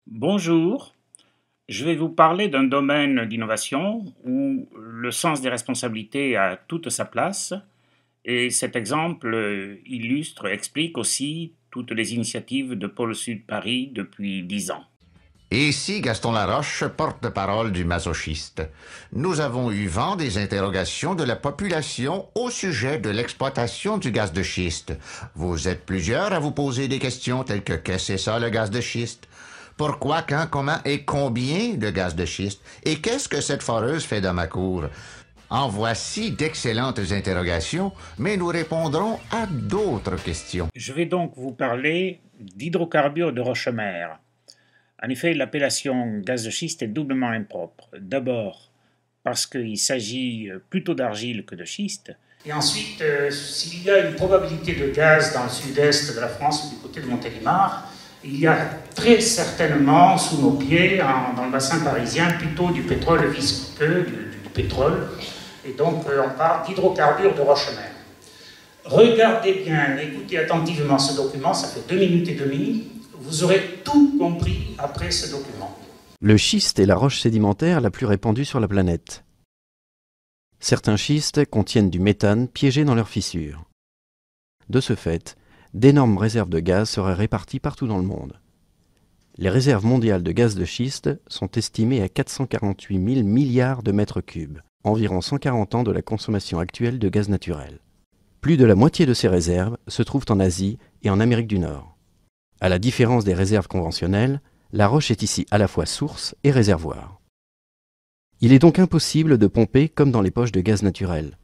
Bonjour, je vais vous parler d'un domaine d'innovation où le sens des responsabilités a toute sa place et cet exemple explique aussi toutes les initiatives de Pôle Sud Paris depuis 10 ans. Et ici Gaston Laroche, porte-parole du masochiste. Nous avons eu vent des interrogations de la population au sujet de l'exploitation du gaz de schiste. Vous êtes plusieurs à vous poser des questions telles que qu'est-ce que c'est ça le gaz de schiste? Pourquoi, quand, comment et combien de gaz de schiste? Et qu'est-ce que cette foreuse fait dans ma cour? En voici d'excellentes interrogations, mais nous répondrons à d'autres questions. Je vais donc vous parler d'hydrocarbures de roche-mère. En effet, l'appellation gaz de schiste est doublement impropre. D'abord, parce qu'il s'agit plutôt d'argile que de schiste. Et ensuite, s'il y a une probabilité de gaz dans le sud-est de la France, du côté de Montélimar, il y a très certainement sous nos pieds, dans le bassin parisien, plutôt du pétrole visqueux, du pétrole. Et donc, on parle d'hydrocarbures de roche-mère. Regardez bien, écoutez attentivement ce document, ça fait 2 minutes et demie. Vous aurez tout compris après ce document. Le schiste est la roche sédimentaire la plus répandue sur la planète. Certains schistes contiennent du méthane piégé dans leurs fissures. De ce fait, d'énormes réserves de gaz seraient réparties partout dans le monde. Les réserves mondiales de gaz de schiste sont estimées à 448 000 milliards de mètres cubes, environ 140 ans de la consommation actuelle de gaz naturel. Plus de la moitié de ces réserves se trouvent en Asie et en Amérique du Nord. À la différence des réserves conventionnelles, la roche est ici à la fois source et réservoir. Il est donc impossible de pomper comme dans les poches de gaz naturel.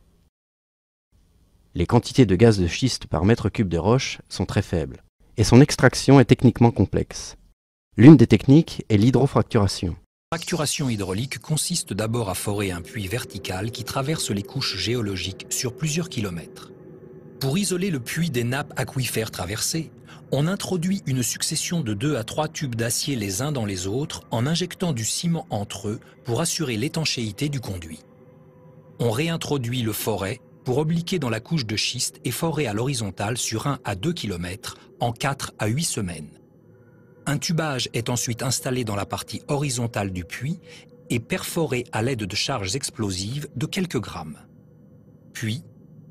Les quantités de gaz de schiste par mètre cube de roche sont très faibles, et son extraction est techniquement complexe. L'une des techniques est l'hydrofracturation. La fracturation hydraulique consiste d'abord à forer un puits vertical qui traverse les couches géologiques sur plusieurs kilomètres. Pour isoler le puits des nappes aquifères traversées, on introduit une succession de 2 à 3 tubes d'acier les uns dans les autres en injectant du ciment entre eux pour assurer l'étanchéité du conduit. On réintroduit le foret pour obliquer dans la couche de schiste et forer à l'horizontale sur 1 à 2 km en 4 à 8 semaines. Un tubage est ensuite installé dans la partie horizontale du puits et perforé à l'aide de charges explosives de quelques grammes. Puis,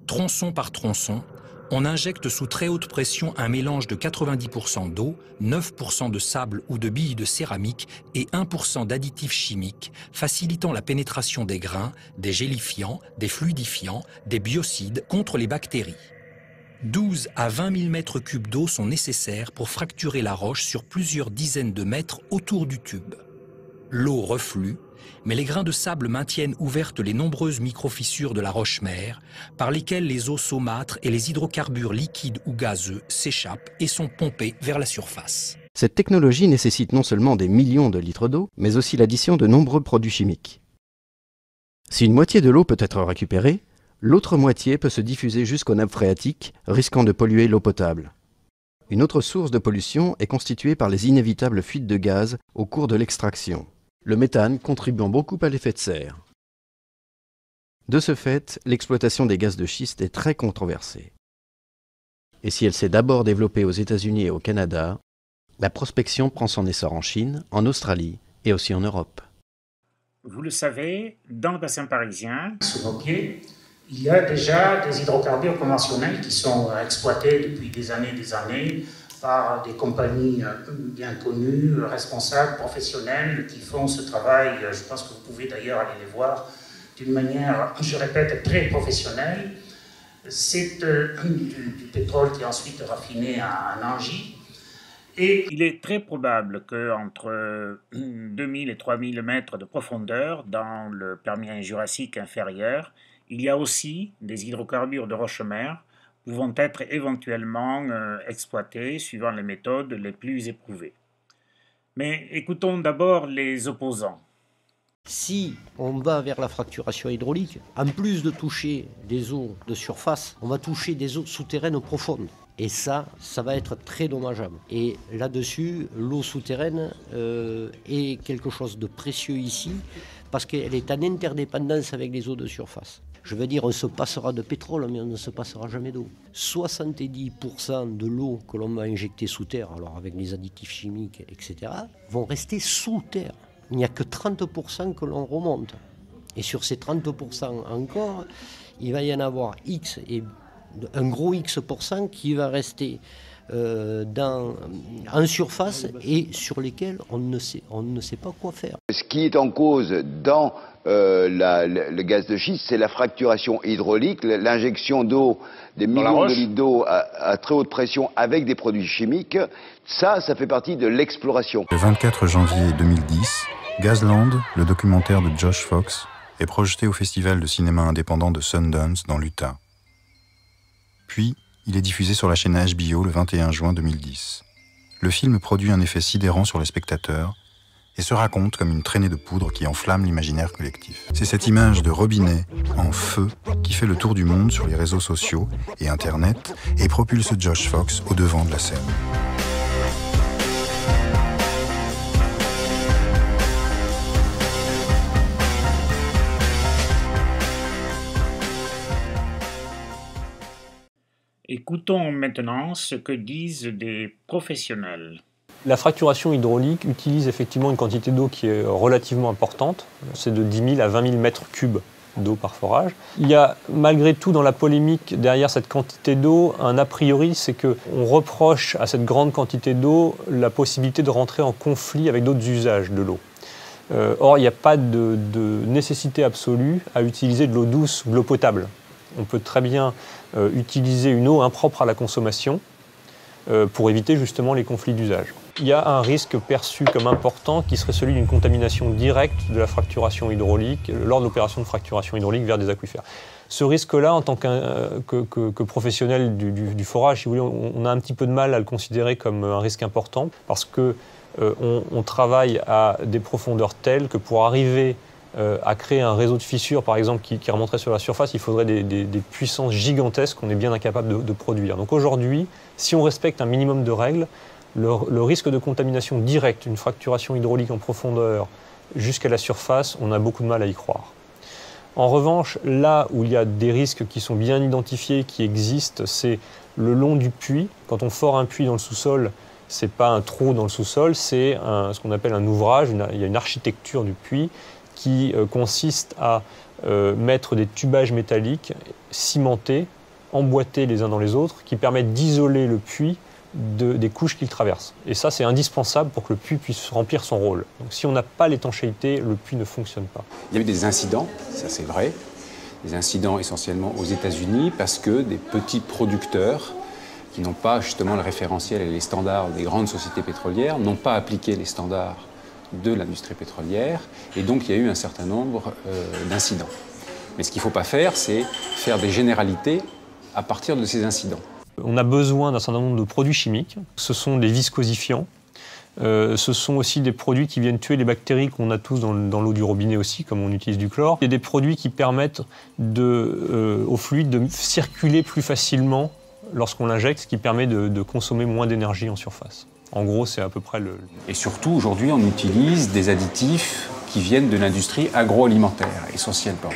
tronçon par tronçon, on injecte sous très haute pression un mélange de 90% d'eau, 9% de sable ou de billes de céramique et 1% d'additifs chimiques, facilitant la pénétration des grains, des gélifiants, des fluidifiants, des biocides contre les bactéries. 12 à 20 000 mètres cubes d'eau sont nécessaires pour fracturer la roche sur plusieurs dizaines de mètres autour du tube. L'eau reflue, mais les grains de sable maintiennent ouvertes les nombreuses micro-fissures de la roche-mère, par lesquelles les eaux saumâtres et les hydrocarbures liquides ou gazeux s'échappent et sont pompés vers la surface. Cette technologie nécessite non seulement des millions de litres d'eau, mais aussi l'addition de nombreux produits chimiques. Si une moitié de l'eau peut être récupérée, l'autre moitié peut se diffuser jusqu'aux nappes phréatiques, risquant de polluer l'eau potable. Une autre source de pollution est constituée par les inévitables fuites de gaz au cours de l'extraction, le méthane contribuant beaucoup à l'effet de serre. De ce fait, l'exploitation des gaz de schiste est très controversée. Et si elle s'est d'abord développée aux États-Unis et au Canada, la prospection prend son essor en Chine, en Australie et aussi en Europe. Vous le savez, dans le bassin parisien, sous nos pieds, il y a déjà des hydrocarbures conventionnels qui sont exploités depuis des années, par des compagnies bien connues, responsables, professionnels, qui font ce travail. Je pense que vous pouvez d'ailleurs aller les voir d'une manière, je répète, très professionnelle. C'est du pétrole qui est ensuite raffiné en Angie. Et il est très probable qu'entre 2000 et 3000 mètres de profondeur, dans le Permien jurassique inférieur, il y a aussi des hydrocarbures de roche-mère pouvant être éventuellement exploités suivant les méthodes les plus éprouvées. Mais écoutons d'abord les opposants. Si on va vers la fracturation hydraulique, en plus de toucher des eaux de surface, on va toucher des eaux souterraines profondes. Et ça va être très dommageable. Et là-dessus, l'eau souterraine est quelque chose de précieux ici, parce qu'elle est en interdépendance avec les eaux de surface. Je veux dire, on se passera de pétrole, mais on ne se passera jamais d'eau. 70% de l'eau que l'on va injecter sous terre, alors avec les additifs chimiques, etc., vont rester sous terre. Il n'y a que 30% que l'on remonte. Et sur ces 30% encore, il va y en avoir X et un gros X% qui va rester en surface et sur lesquels on ne sait pas quoi faire. Ce qui est en cause dans le gaz de schiste, c'est la fracturation hydraulique, l'injection d'eau, des millions de litres d'eau à très haute pression avec des produits chimiques. Ça fait partie de l'exploration. Le 24 janvier 2010, Gazland, le documentaire de Josh Fox, est projeté au festival de cinéma indépendant de Sundance dans l'Utah. Puis, il est diffusé sur la chaîne HBO le 21 juin 2010. Le film produit un effet sidérant sur les spectateurs et se raconte comme une traînée de poudre qui enflamme l'imaginaire collectif. C'est cette image de robinet en feu qui fait le tour du monde sur les réseaux sociaux et Internet et propulse Josh Fox au devant de la scène. Écoutons maintenant ce que disent des professionnels. La fracturation hydraulique utilise effectivement une quantité d'eau qui est relativement importante. C'est de 10 000 à 20 000 mètres cubes d'eau par forage. Il y a malgré tout dans la polémique derrière cette quantité d'eau un a priori, c'est qu'on reproche à cette grande quantité d'eau la possibilité de rentrer en conflit avec d'autres usages de l'eau. Or, il n'y a pas de nécessité absolue à utiliser de l'eau douce ou de l'eau potable. On peut très bien utiliser une eau impropre à la consommation pour éviter justement les conflits d'usage. Il y a un risque perçu comme important qui serait celui d'une contamination directe de la fracturation hydraulique lors de l'opération de fracturation hydraulique vers des aquifères. Ce risque-là, en tant que professionnel du forage, si vous voulez, on a un petit peu de mal à le considérer comme un risque important parce qu'on travaille à des profondeurs telles que pour arriver à créer un réseau de fissures, par exemple, qui remonterait sur la surface, il faudrait des puissances gigantesques qu'on est bien incapable de produire. Donc aujourd'hui, si on respecte un minimum de règles, le risque de contamination directe, une fracturation hydraulique en profondeur jusqu'à la surface, on a beaucoup de mal à y croire. En revanche, là où il y a des risques qui sont bien identifiés, qui existent, c'est le long du puits. Quand on fore un puits dans le sous-sol, ce n'est pas un trou dans le sous-sol, c'est ce qu'on appelle un ouvrage, il y a une architecture du puits qui consiste à mettre des tubages métalliques cimentés, emboîtés les uns dans les autres, qui permettent d'isoler le puits des couches qu'il traverse. Et ça, c'est indispensable pour que le puits puisse remplir son rôle. Donc si on n'a pas l'étanchéité, le puits ne fonctionne pas. Il y a eu des incidents, ça c'est vrai, des incidents essentiellement aux États-Unis parce que des petits producteurs qui n'ont pas justement le référentiel et les standards des grandes sociétés pétrolières n'ont pas appliqué les standards de l'industrie pétrolière et donc il y a eu un certain nombre d'incidents. Mais ce qu'il ne faut pas faire, c'est faire des généralités à partir de ces incidents. On a besoin d'un certain nombre de produits chimiques. Ce sont des viscosifiants. Ce sont aussi des produits qui viennent tuer les bactéries qu'on a tous dans l'eau du robinet aussi, comme on utilise du chlore. Il y a des produits qui permettent au fluide de circuler plus facilement lorsqu'on l'injecte, ce qui permet de consommer moins d'énergie en surface. En gros, c'est à peu près le... Et surtout, aujourd'hui, on utilise des additifs qui viennent de l'industrie agroalimentaire, essentiellement.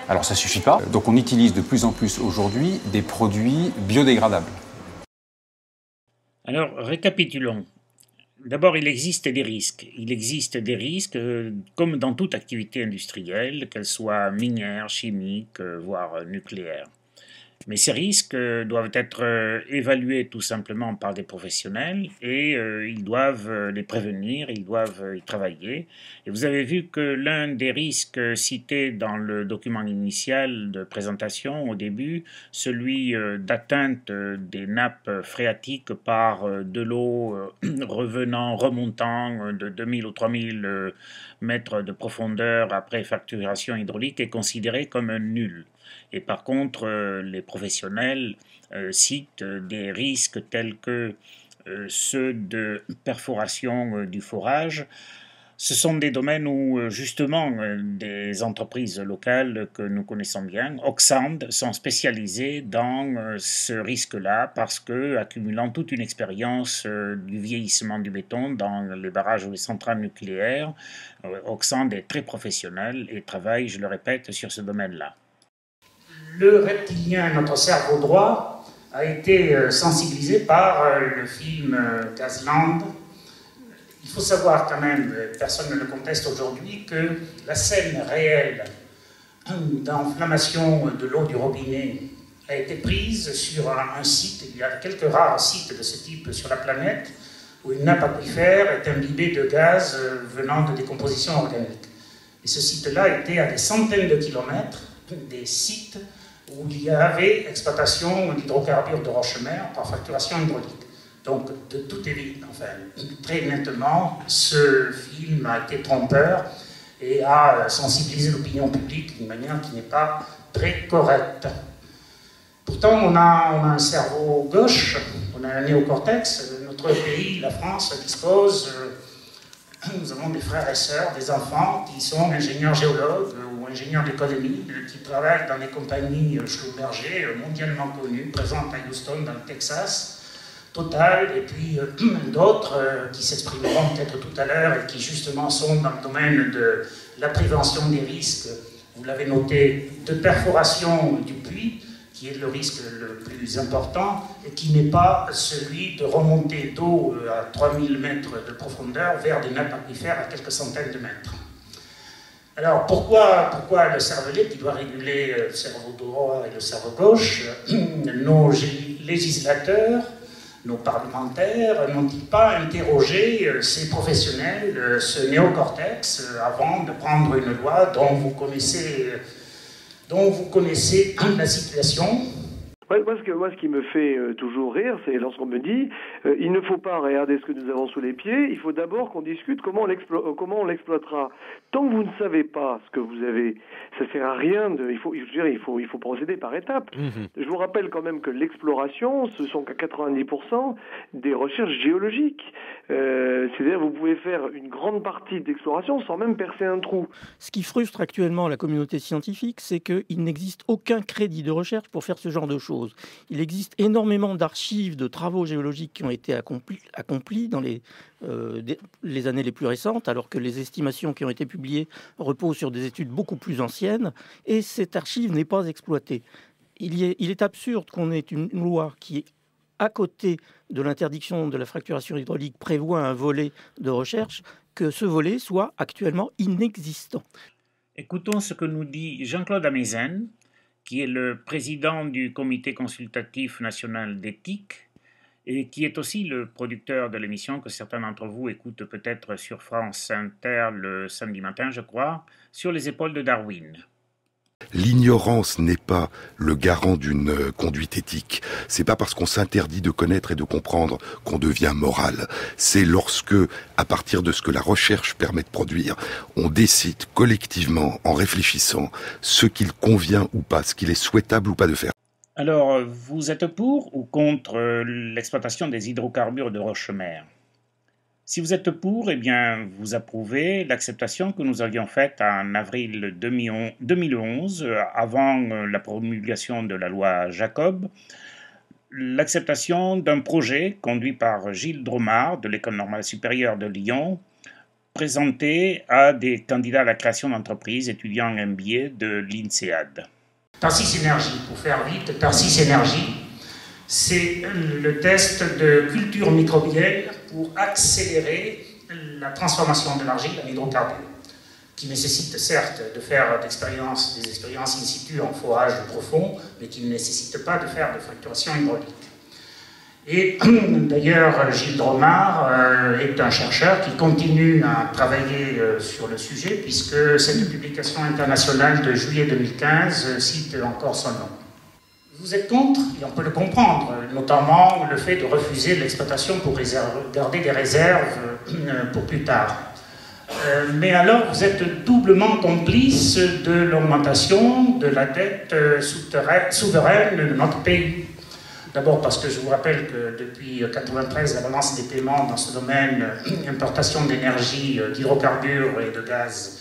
Alors ça ne suffit pas, donc on utilise de plus en plus aujourd'hui des produits biodégradables. Alors, récapitulons. D'abord, il existe des risques. Il existe des risques, comme dans toute activité industrielle, qu'elle soit minière, chimique, voire nucléaire. Mais ces risques doivent être évalués tout simplement par des professionnels et ils doivent les prévenir, ils doivent y travailler. Et vous avez vu que l'un des risques cités dans le document initial de présentation au début, celui d'atteinte des nappes phréatiques par de l'eau remontant de 2000 ou 3000 mètres de profondeur après fracturation hydraulique, est considéré comme nul. Et par contre, les professionnels citent des risques tels que ceux de perforation du forage. Ce sont des domaines où, justement, des entreprises locales que nous connaissons bien, Oxand, sont spécialisées dans ce risque-là parce que, accumulant toute une expérience du vieillissement du béton dans les barrages ou les centrales nucléaires, Oxand est très professionnel et travaille, je le répète, sur ce domaine-là. le reptilien, notre cerveau droit, a été sensibilisé par le film Gazland. Il faut savoir quand même, personne ne le conteste aujourd'hui, que la scène réelle d'inflammation de l'eau du robinet a été prise sur un site, il y a quelques rares sites de ce type sur la planète, où une nappe aquifère est imbibée de gaz venant de décomposition organique. Et ce site-là était à des centaines de kilomètres des sites où il y avait exploitation d'hydrocarbures de roche-mère par fracturation hydraulique. Donc, de toute évidence, enfin, très nettement, ce film a été trompeur et a sensibilisé l'opinion publique d'une manière qui n'est pas très correcte. Pourtant, on a un cerveau gauche, on a un néocortex. Notre pays, la France, dispose, nous avons des frères et sœurs, des enfants qui sont ingénieurs géologues ou ingénieurs d'économie, qui travaillent dans des compagnies Schlumberger mondialement connues, présentes à Houston, dans le Texas, Total, et puis d'autres qui s'exprimeront peut-être tout à l'heure et qui justement sont dans le domaine de la prévention des risques, vous l'avez noté, de perforation du puits, qui est le risque le plus important, et qui n'est pas celui de remonter d'eau à 3000 mètres de profondeur vers des nappes aquifères à quelques centaines de mètres. Alors pourquoi le cervelet qui doit réguler le cerveau droit et le cerveau gauche, nos législateurs, nos parlementaires n'ont-ils pas interrogé ces professionnels, ce néocortex, avant de prendre une loi dont vous connaissez la situation? Ouais, moi, ce qui me fait toujours rire, c'est lorsqu'on me dit il ne faut pas regarder ce que nous avons sous les pieds, il faut d'abord qu'on discute comment on l'exploitera. Tant que vous ne savez pas ce que vous avez, ça sert à rien il faut procéder par étapes. Je vous rappelle quand même que l'exploration, ce sont qu'à 90% des recherches géologiques. C'est-à-dire vous pouvez faire une grande partie d'exploration sans même percer un trou. Ce qui frustre actuellement la communauté scientifique, c'est qu'il n'existe aucun crédit de recherche pour faire ce genre de choses. Il existe énormément d'archives de travaux géologiques qui ont été accomplis dans les années les plus récentes, alors que les estimations qui ont été publiées reposent sur des études beaucoup plus anciennes, et cette archive n'est pas exploitée. Il est absurde qu'on ait une loi qui, à côté de l'interdiction de la fracturation hydraulique, prévoit un volet de recherche, que ce volet soit actuellement inexistant. Écoutons ce que nous dit Jean-Claude Amezen, qui est le président du Comité consultatif national d'éthique et qui est aussi le producteur de l'émission que certains d'entre vous écoutent peut-être sur France Inter le samedi matin, je crois, sur les épaules de Darwin. L'ignorance n'est pas le garant d'une conduite éthique. C'est pas parce qu'on s'interdit de connaître et de comprendre qu'on devient moral. C'est lorsque, à partir de ce que la recherche permet de produire, on décide collectivement, en réfléchissant, ce qu'il convient ou pas, ce qu'il est souhaitable ou pas de faire. Alors, vous êtes pour ou contre l'exploitation des hydrocarbures de roche-mère? Si vous êtes pour, eh bien, vous approuvez l'acceptation que nous avions faite en avril 2011, avant la promulgation de la loi Jacob, l'acceptation d'un projet conduit par Gilles Dromard de l'École normale supérieure de Lyon, présenté à des candidats à la création d'entreprises étudiants en MBA de l'INSEAD. Tarsis Énergie, pour faire vite, Tarsis Énergie, c'est le test de culture microbienne pour accélérer la transformation de l'argile en hydrocarbures, qui nécessite certes de faire des expériences in situ en forage profond, mais qui ne nécessite pas de faire de fracturation hydraulique. Et d'ailleurs, Gilles Dromard est un chercheur qui continue à travailler sur le sujet, puisque cette publication internationale de juillet 2015 cite encore son nom. Vous êtes contre, et on peut le comprendre, notamment le fait de refuser l'exploitation pour garder des réserves pour plus tard. Mais alors, vous êtes doublement complice de l'augmentation de la dette souveraine de notre pays. D'abord parce que je vous rappelle que depuis 1993, la balance des paiements dans ce domaine, importation d'énergie, d'hydrocarbures et de gaz,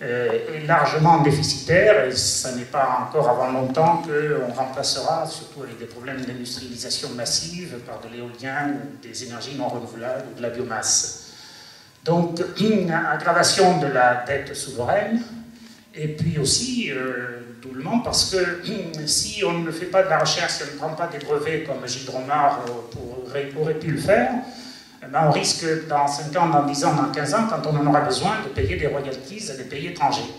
est largement déficitaire, et ça n'est pas encore avant longtemps qu'on remplacera, surtout avec des problèmes d'industrialisation massive, par de l'éolien, des énergies non renouvelables ou de la biomasse. Donc, une aggravation de la dette souveraine, et puis aussi tout le monde, parce que si on ne fait pas de la recherche, si on ne prend pas des brevets comme Gidromar aurait pu le faire, ben on risque dans 5 ans, dans 10 ans, dans 15 ans, quand on en aura besoin, de payer des royalties à des pays étrangers.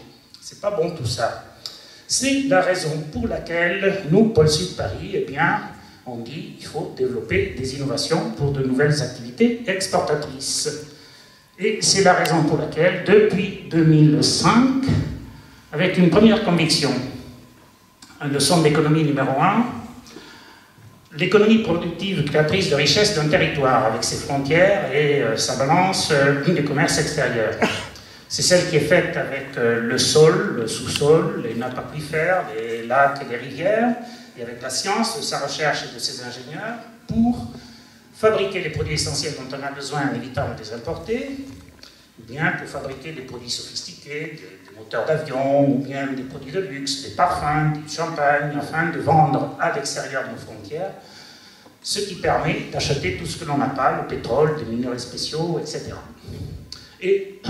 C'est pas bon tout ça. C'est la raison pour laquelle nous, Pôle Sud Paris, eh bien, on dit qu'il faut développer des innovations pour de nouvelles activités exportatrices. Et c'est la raison pour laquelle, depuis 2005, avec une première conviction, une leçon d'économie numéro 1, l'économie productive créatrice de richesse d'un territoire, avec ses frontières et sa balance du commerce extérieur. C'est celle qui est faite avec le sol, le sous-sol, les nappes aquifères, les lacs et les rivières, et avec la science de sa recherche et de ses ingénieurs, pour fabriquer les produits essentiels dont on a besoin en évitant de les importer, ou bien pour fabriquer des produits sophistiqués, des moteurs d'avion, ou bien des produits de luxe, des parfums, du champagne, afin de vendre à l'extérieur de nos frontières, ce qui permet d'acheter tout ce que l'on n'a pas, le pétrole, des minerais spéciaux, etc. Et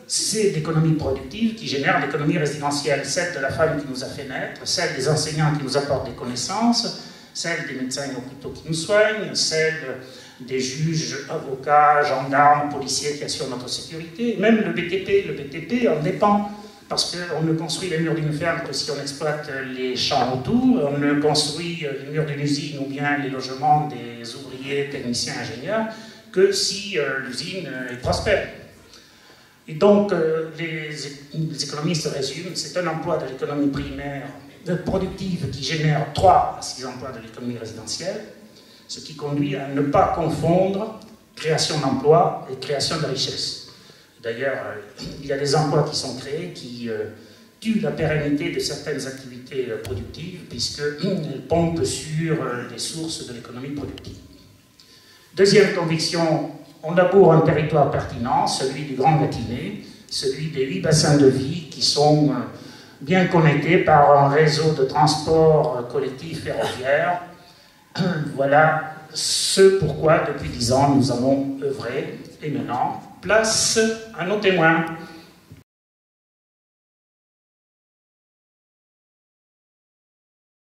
c'est l'économie productive qui génère l'économie résidentielle, celle de la femme qui nous a fait naître, celle des enseignants qui nous apportent des connaissances, celle des médecins et hôpitaux qui nous soignent, celle des juges, avocats, gendarmes, policiers qui assurent notre sécurité, même le BTP en dépend, parce qu'on ne construit les murs d'une ferme que si on exploite les champs autour, on ne construit les murs d'une usine ou bien les logements des ouvriers, techniciens, ingénieurs, que si l'usine est prospère. Et donc, les économistes résument, c'est un emploi de l'économie primaire productive qui génère 3 à 6 emplois de l'économie résidentielle, ce qui conduit à ne pas confondre création d'emplois et création de richesse. D'ailleurs, il y a des emplois qui sont créés qui tuent la pérennité de certaines activités productives puisqu'elles pompent sur les sources de l'économie productive. Deuxième conviction, on laboure un territoire pertinent, celui du Grand Gâtinais, celui des 8 bassins de vie qui sont bien connectés par un réseau de transport collectif ferroviaire. Voilà ce pourquoi, depuis 10 ans, nous avons œuvré. Et maintenant, place à nos témoins.